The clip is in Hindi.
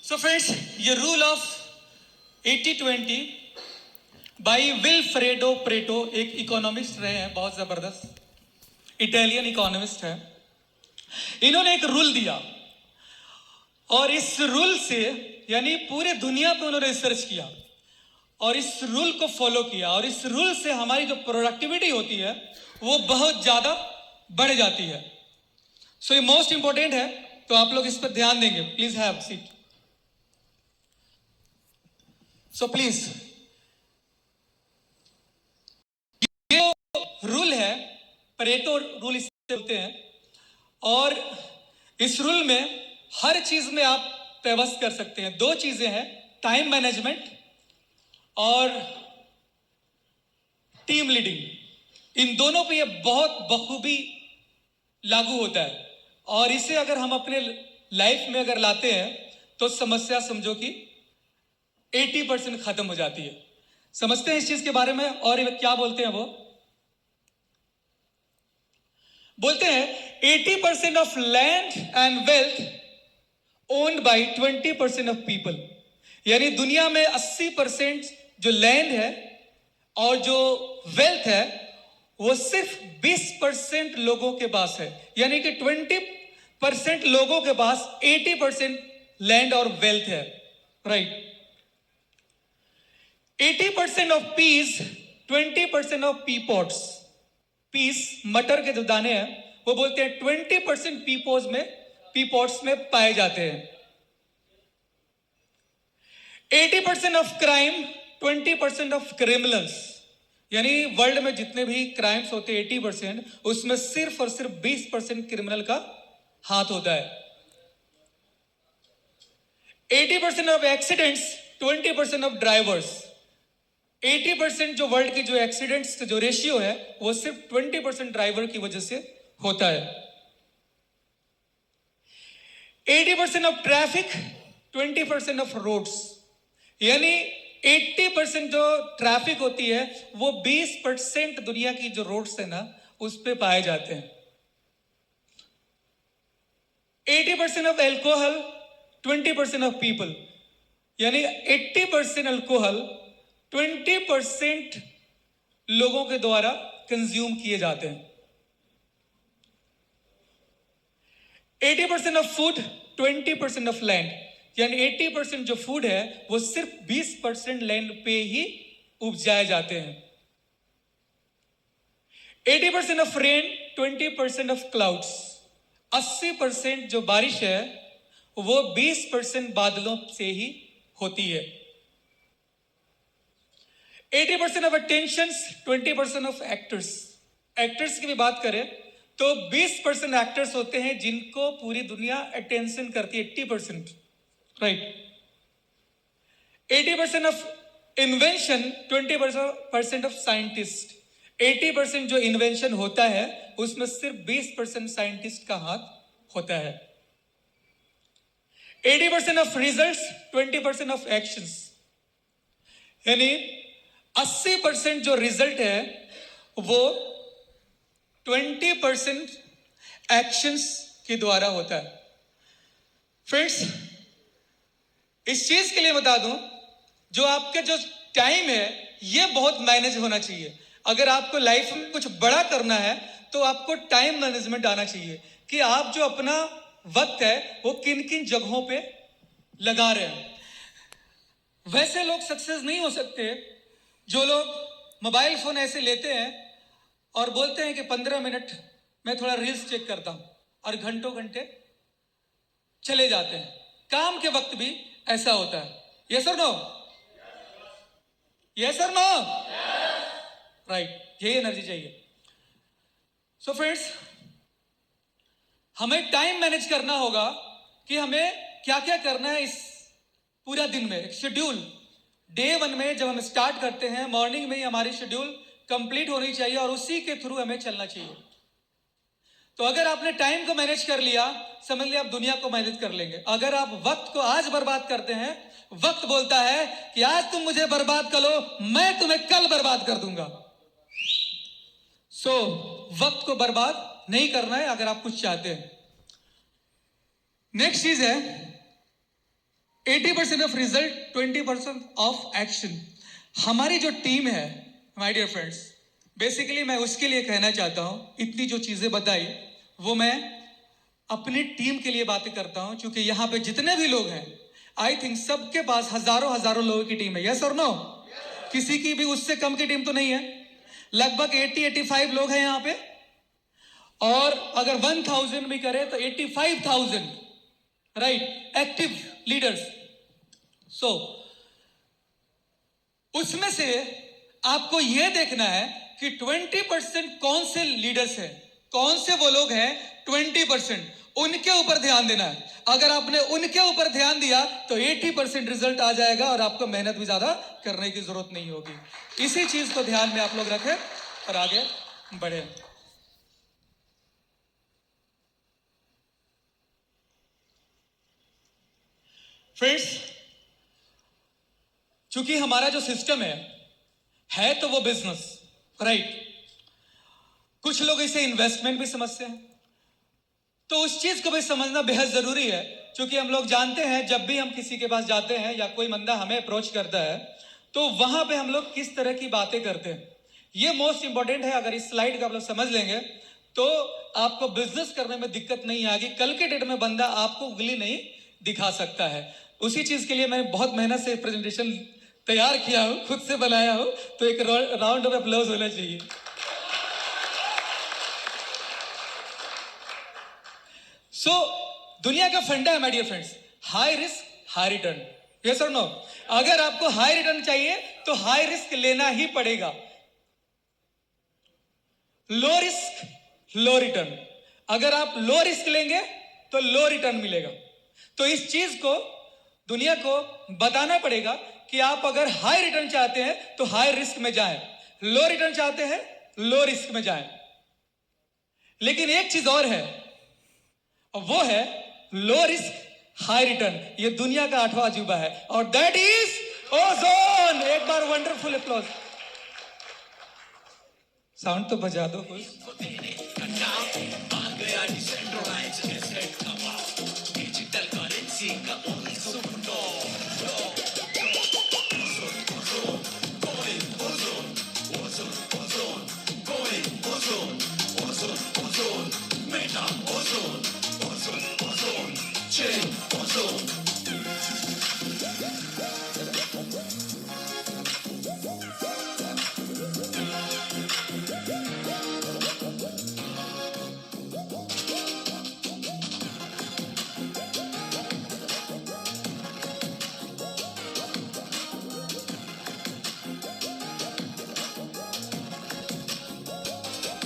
सो फ्रेंड्स, ये rule of 80-20 by Vilfredo Preto एक इकोनॉमिस्ट रहे हैं, बहुत जबरदस्त इटालियन इकोनॉमिस्ट है। इन्होंने एक रूल दिया और इस रूल से यानी पूरे दुनिया पे उन्होंने रिसर्च किया और इस रूल को फॉलो किया और इस रूल से हमारी जो प्रोडक्टिविटी होती है वो बहुत ज्यादा बढ़ जाती है। सो ये मोस्ट इंपॉर्टेंट है, तो आप लोग इस पर ध्यान देंगे। Please have seat. So please, ये रूल है, परेटो रूल इसे बोलते हैं, और इस रूल में हर चीज में आप व्यवस्थ कर सकते हैं। दो चीजें हैं, टाइम मैनेजमेंट और टीम लीडिंग। इन दोनों पे ये बहुत बखूबी लागू होता है और इसे अगर हम अपने लाइफ में अगर लाते हैं तो समस्या समझो कि 80% खत्म हो जाती है। समझते हैं इस चीज के बारे में। और ये क्या बोलते हैं, वो बोलते हैं 80% of land and wealth owned by 20% of people. यानी दुनिया में 80% जो लैंड है और जो वेल्थ है वो सिर्फ 20% लोगों के पास है। यानी कि 20% लोगों के पास 80% लैंड और वेल्थ है, right. 80% of peas, 20% of pea pods. Peas मटर के जो दाने हैं वो बोलते हैं 20% पी पॉट्स में पाए जाते हैं। 80% ऑफ क्राइम, 20% ऑफ क्रिमिनल्स। यानी वर्ल्ड में जितने भी क्राइम्स होते हैं 80%, उसमें सिर्फ और सिर्फ 20% क्रिमिनल का हाथ होता है। 80% ऑफ एक्सीडेंट्स, 20% ऑफ ड्राइवर्स। 80% जो वर्ल्ड की जो एक्सीडेंट्स जो रेशियो है वो सिर्फ 20% ड्राइवर की वजह से होता है। 80% ऑफ ट्रैफिक, 20% ऑफ रोड्स। यानी 80% जो ट्रैफिक होती है वो 20% दुनिया की जो रोड्स है ना उस पे पाए जाते हैं। 80% ऑफ एल्कोहल, 20% ऑफ पीपल। यानी 80% अल्कोहल 20% लोगों के द्वारा कंज्यूम किए जाते हैं। 80% ऑफ फूड, 20% ऑफ लैंड। यानी 80% जो फूड है वो सिर्फ 20% लैंड पे ही उपजाए जाते हैं। 80% ऑफ रेन, 20% ऑफ क्लाउड्स। 80% जो बारिश है वो 20% बादलों से ही होती है। 80% of attention, 20% of actors. Actors की भी बात करें तो 20% एक्टर्स होते हैं जिनको पूरी दुनिया अटेंशन करती है, 80%, right. 80% of invention, 20% of scientist. 80% जो इन्वेंशन होता है उसमें सिर्फ 20% साइंटिस्ट का हाथ होता है। 80% ऑफ रिजल्ट्स, 20% ऑफ एक्शंस। यानी 80% जो रिजल्ट है वो 20% एक्शंस के द्वारा होता है। फ्रेंड्स, इस चीज के लिए बता दूं, जो आपका जो टाइम है ये बहुत मैनेज होना चाहिए। अगर आपको लाइफ में कुछ बड़ा करना है तो आपको टाइम मैनेजमेंट आना चाहिए कि आप जो अपना वक्त है वो किन किन जगहों पे लगा रहे हैं। वैसे लोग सक्सेस नहीं हो सकते जो लोग मोबाइल फोन ऐसे लेते हैं और बोलते हैं कि 15 मिनट मैं थोड़ा रील्स चेक करता हूं और घंटों घंटे चले जाते हैं। काम के वक्त भी ऐसा होता है। यस और नो? यस और नो? राइट, यही एनर्जी चाहिए। सो फ्रेंड्स, हमें टाइम मैनेज करना होगा कि हमें क्या क्या करना है इस पूरा दिन में। एक शेड्यूल डे 1 में जब हम स्टार्ट करते हैं मॉर्निंग में ही हमारी शेड्यूल कंप्लीट होनी चाहिए और उसी के थ्रू हमें चलना चाहिए। तो अगर आपने टाइम को मैनेज कर लिया, समझ लिया आप दुनिया को मैनेज कर लेंगे। अगर आप वक्त को आज बर्बाद करते हैं, वक्त बोलता है कि आज तुम मुझे बर्बाद कर लो, मैं तुम्हें कल बर्बाद कर दूंगा। सो वक्त को बर्बाद नहीं करना है अगर आप कुछ चाहते हैं। नेक्स्ट चीज है 80% ऑफ रिजल्ट, 20% ऑफ एक्शन। हमारी जो टीम है माय डियर फ्रेंड्स, बेसिकली मैं उसके लिए कहना चाहता हूं, इतनी जो चीजें बताई वो मैं अपनी टीम के लिए बातें करता हूं, क्योंकि यहां पे जितने भी लोग हैं आई थिंक सबके पास हजारों हजारों लोगों की टीम है। यस और नो? किसी की भी उससे कम की टीम तो नहीं है। लगभग 80-85 लोग हैं यहां पे, और अगर 1000 भी करें तो 85,000 राइट एक्टिव लीडर्स। सो उसमें से आपको यह देखना है कि 20% कौन से लीडर्स हैं, कौन से वो लोग हैं 20%, उनके ऊपर ध्यान देना है। अगर आपने उनके ऊपर ध्यान दिया तो 80% रिजल्ट आ जाएगा और आपको मेहनत भी ज्यादा करने की जरूरत नहीं होगी। इसी चीज को ध्यान में आप लोग रखें और आगे बढ़े। फ्रेंड्स, चूंकि हमारा जो सिस्टम है तो वो बिजनेस, राइट। कुछ लोग इसे इन्वेस्टमेंट भी समझते हैं, तो उस चीज को भी समझना बेहद जरूरी है, क्योंकि हम लोग जानते हैं जब भी हम किसी के पास जाते हैं या कोई बंदा हमें अप्रोच करता है तो वहां पे हम लोग किस तरह की बातें करते हैं, ये मोस्ट इंपॉर्टेंट है। अगर इस स्लाइड को आप लोग समझ लेंगे तो आपको बिजनेस करने में दिक्कत नहीं आएगी। कल के डेट में बंदा आपको उंगली नहीं दिखा सकता है। उसी चीज के लिए मैंने बहुत मेहनत से प्रेजेंटेशन तैयार किया हूं, खुद से बनाया हूं, तो एक राउंड ऑफ अप्लॉज होना चाहिए। सो दुनिया का फंडा है my dear friends, high risk high return. Yes और नो? अगर आपको हाई रिटर्न चाहिए तो हाई रिस्क लेना ही पड़ेगा। लो रिस्क लो रिटर्न, अगर आप लो रिस्क लेंगे तो लो रिटर्न मिलेगा। तो इस चीज को दुनिया को बताना पड़ेगा कि आप अगर हाई रिटर्न चाहते हैं तो हाई रिस्क में जाएं, लो रिटर्न चाहते हैं लो रिस्क में जाएं। लेकिन एक चीज और है, वो है लो रिस्क हाई रिटर्न। ये दुनिया का 8वां अजूबा है और दैट इज ओजोन। एक बार वंडरफुल अप्लॉज, साउंड तो बजा दो कुछ।